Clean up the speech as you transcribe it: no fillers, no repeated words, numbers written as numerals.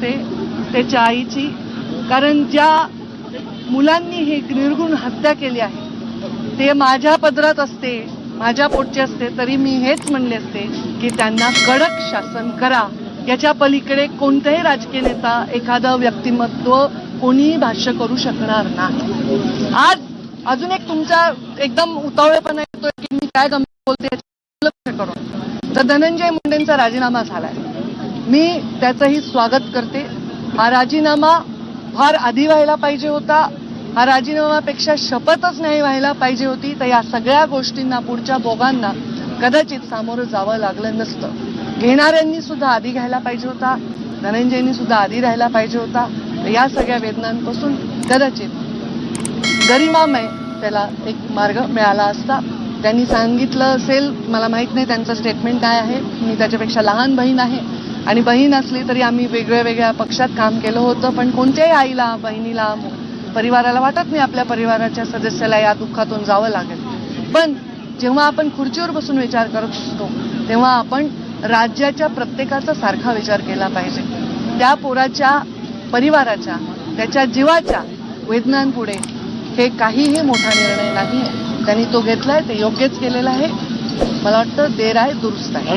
असते त्याच्या आईची, कारण ज्या मुलांनी ही निर्गुण हत्या केली आहे ते माझ्या पदरात असते, माझ्या पोटचे असते, तरी मी हेच म्हणले असते की त्यांना कडक शासन करा. याच्या पलीकडे कोणताही राजकीय नेता, एखादं व्यक्तिमत्व कोणीही भाष्य करू शकणार नाही. आज अजून एक तुमचा एकदम उतावळेपणा येतोय की मी काय गंभीर बोलते याचं लक्ष करून, तर धनंजय मुंडेंचा राजीनामा झालाय. मी त्याचंही स्वागत करते. हा राजीनामा फार आधी व्हायला पाहिजे होता. हा राजीनामापेक्षा शपथच नाही व्हायला पाहिजे होती. तर या सगळ्या गोष्टींना, पुढच्या भोगांना कदाचित सामोरं जावं लागलं नसतं. घेणाऱ्यांनी सुद्धा आधी घ्यायला पाहिजे होता, धनंजयनी सुद्धा आधी राहायला पाहिजे होता. तर या सगळ्या वेदनांपासून कदाचित गरिमामय त्याला एक मार्ग मिळाला असता. त्यांनी सांगितलं असेल, मला माहित नाही त्यांचं स्टेटमेंट काय आहे. मी त्याच्यापेक्षा लहान बहीण आहे आणि बहीण असली तरी आम्ही वेगळ्या पक्षात काम केलं होतं. पण कोणत्याही आईला, बहिणीला, परिवाराला वाटत नाही आपल्या परिवाराच्या सदस्याला या दुःखातून जावं लागेल. पण जेव्हा आपण खुर्चीवर बसून विचार करत असतो तेव्हा आपण राज्याच्या प्रत्येकाचा सारखा विचार केला पाहिजे. त्या पोराच्या परिवाराच्या, त्याच्या जीवाच्या वेदनांपुढे हे काहीही मोठा निर्णय नाही. त्यांनी तो घेतलाय, ते योग्यच केलेला आहे. मला वाटतं देर आहे दुरुस्त आहे.